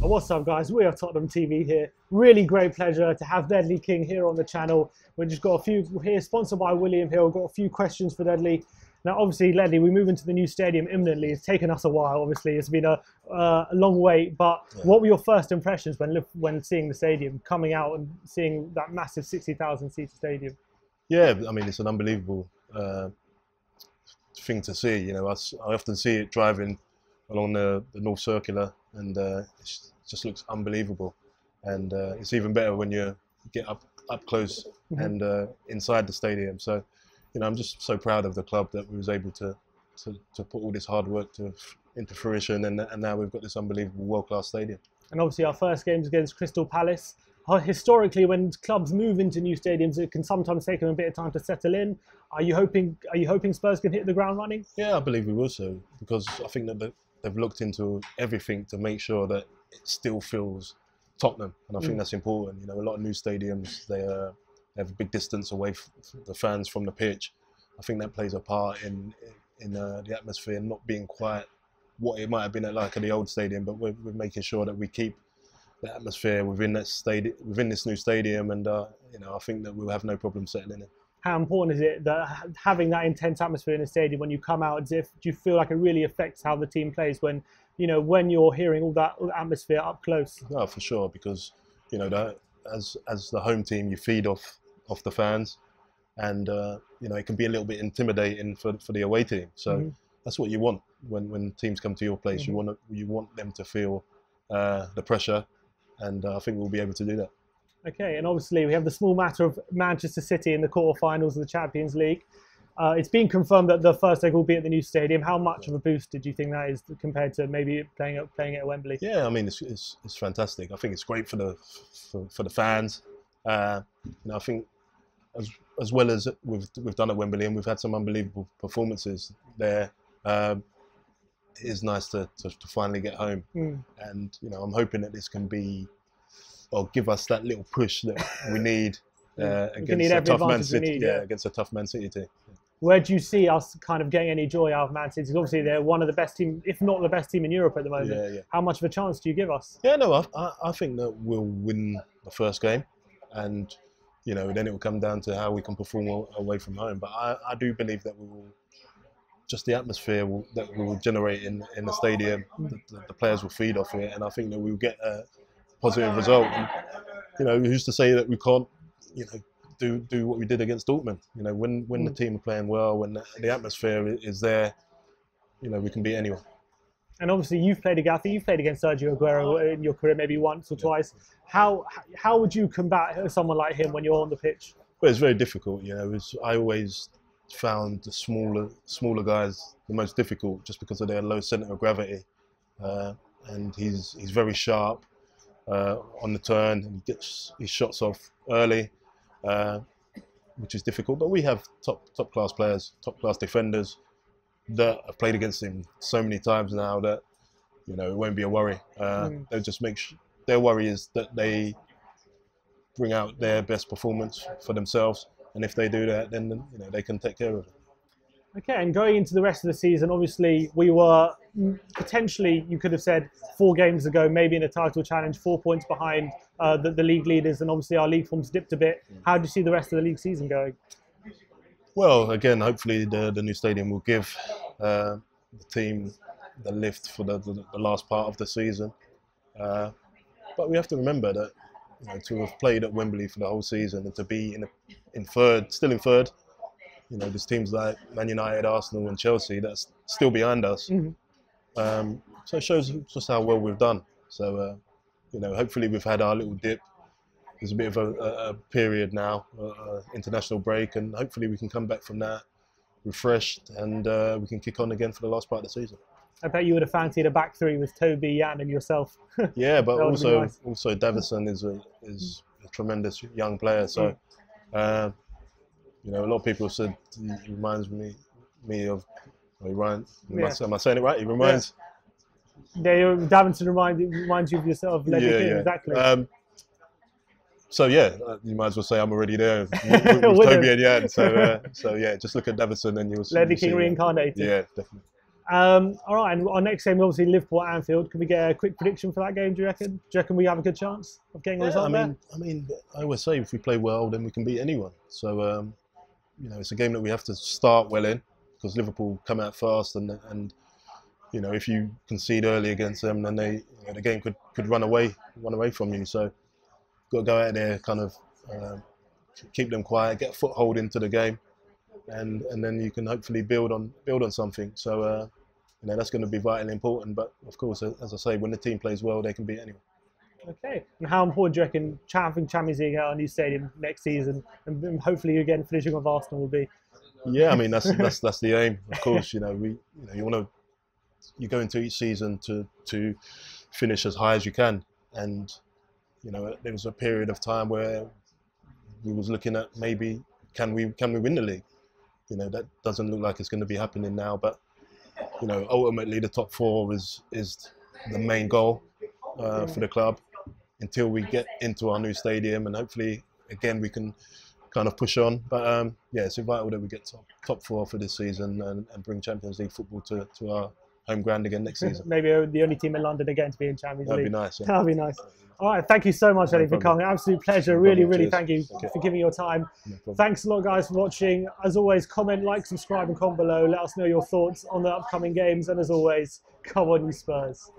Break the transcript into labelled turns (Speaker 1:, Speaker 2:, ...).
Speaker 1: What's up, guys? We are Tottenham TV here. Really great pleasure to have Ledley King here on the channel. We just got a few here, sponsored by William Hill. Got a few questions for Ledley. Now, obviously, Ledley, we move into the new stadium imminently. It's taken us a while. Obviously, it's been a long wait. But what were your first impressions when seeing the stadium, coming out and seeing that massive 60,000 seat stadium?
Speaker 2: Yeah, I mean, it's an unbelievable thing to see. You know, I often see it driving along the North Circular, and it just looks unbelievable. And it's even better when you get up close and inside the stadium. So, you know, I'm just so proud of the club that we was able to put all this hard work into fruition, and now we've got this unbelievable world-class stadium. And
Speaker 1: obviously, our first game is against Crystal Palace. Historically, when clubs move into new stadiums, it can sometimes take them a bit of time to settle in. Are you hoping Spurs can hit the ground running?
Speaker 2: Yeah, I believe we will so, because I think that they've looked into everything to make sure that it still feels Tottenham, and I think that's important. You know, a lot of new stadiums, they have a big distance away from the fans from the pitch. I think that plays a part in the atmosphere not being quite what it might have been at the old stadium, but we're making sure that we keep the atmosphere within this new stadium, and you know, I think that we'll have no problem settling in.
Speaker 1: How important is it that having that intense atmosphere in a stadium when you come out? Do you feel like it really affects how the team plays when you're hearing all that atmosphere up close?
Speaker 2: No, for sure, because you know, as the home team, you feed off the fans, and you know, it can be a little bit intimidating for the away team. So that's what you want when teams come to your place. You want them to feel the pressure, and I think we'll be able to do that.
Speaker 1: Okay, and obviously we have the small matter of Manchester City in the quarterfinals of the Champions League. It's been confirmed that the first leg will be at the new stadium. How much of a boost did you think that is compared to maybe playing at Wembley?
Speaker 2: Yeah, I mean, it's fantastic. I think it's great for the fans. You know, I think as well as we've done at Wembley, and we've had some unbelievable performances there. It is nice to finally get home, and you know, I'm hoping that this can be, or give us that little push that we need against a tough Man City. Against a tough Man City team.
Speaker 1: Where do you see us kind of getting any joy out of Man City? Because obviously they're one of the best teams, if not the best team in Europe at the moment.
Speaker 2: Yeah.
Speaker 1: How much of a chance do you give us?
Speaker 2: Yeah, no, I think that we'll win the first game, and you know, then it will come down to how we can perform away from home. But I do believe that we will. Just the atmosphere that we will generate in the stadium, the players will feed off it, and I think that we will get a positive result. And, you know, who's to say that we can't, you know, do what we did against Dortmund? You know, when the team are playing well, when the atmosphere is there, you know, we can beat anyone.
Speaker 1: And obviously, you've played against Sergio Aguero in your career, maybe once or twice. How would you combat someone like him when you're on the pitch?
Speaker 2: Well, it's very difficult. You know, I always found the smaller guys the most difficult, just because of their low centre of gravity, and he's very sharp on the turn, and he gets his shots off early, which is difficult. But we have top class players, top class defenders that have played against him so many times now that, you know, it won't be a worry. They'll just their worry is that they bring out their best performance for themselves. And if they do that, then you know, they can take care of it.
Speaker 1: Okay, and going into the rest of the season, obviously we were potentially, you could have said 4 games ago, maybe in a title challenge, 4 points behind the league leaders, and obviously our league form's dipped a bit. How do you see the rest of the league season going?
Speaker 2: Well, again, hopefully the new stadium will give the team the lift for the last part of the season. But we have to remember that, you know, to have played at Wembley for the whole season and to be still in third, you know, there's teams like Man United, Arsenal and Chelsea that's still behind us. So it shows just how well we've done. So, you know, hopefully we've had our little dip. There's a bit of a period now, international break, and hopefully we can come back from that refreshed, and we can kick on again for the last part of the season.
Speaker 1: I bet you would have fancied a back three with Toby, Jan and yourself.
Speaker 2: Yeah, but also Davison is a tremendous young player. So, you know, a lot of people said he reminds me of, am I saying it right? He reminds.
Speaker 1: Yeah, Davison reminds you of yourself, Ledley King, exactly.
Speaker 2: So yeah, you might as well say I'm already there with Toby and Jan. So yeah, just look at Davison and you'll see.
Speaker 1: Ledley King reincarnated.
Speaker 2: Yeah, definitely.
Speaker 1: All right, and our next game, obviously Liverpool at Anfield. Can we get a quick prediction for that game? Do you reckon? Do you reckon we have a good chance of getting a result there?
Speaker 2: I always say if we play well, then we can beat anyone. So you know, it's a game that we have to start well in, because Liverpool come out fast, and you know, if you concede early against them, then the game could run away from you. So you've got to go out there, kind of keep them quiet, get a foothold into the game, and then you can hopefully build on something. So you know, that's going to be vitally important. But of course, as I say, when the team plays well, they can beat anyone.
Speaker 1: Okay. And how important do you reckon having Champions League at our new stadium next season, and hopefully again finishing with Arsenal, will be?
Speaker 2: Yeah, I mean that's the aim. Of course, you know, you go into each season to finish as high as you can, and you know, there was a period of time where we was looking at maybe can we win the league. You know, that doesn't look like it's going to be happening now, but you know, ultimately the top 4 is the main goal for the club until we get into our new stadium, and hopefully again we can kind of push on. But yeah, it's vital that we get top 4 for this season and bring Champions League football to our home ground again next season.
Speaker 1: Maybe the only team in London again to be in Champions League.
Speaker 2: That'd be nice. Yeah.
Speaker 1: That'd be nice. All right, thank you so much, Eddie, for coming. Absolute pleasure. Really, thank you for giving your time. Thanks a lot, guys, for watching. As always, comment, like, subscribe, and comment below. Let us know your thoughts on the upcoming games. And as always, come on, you Spurs.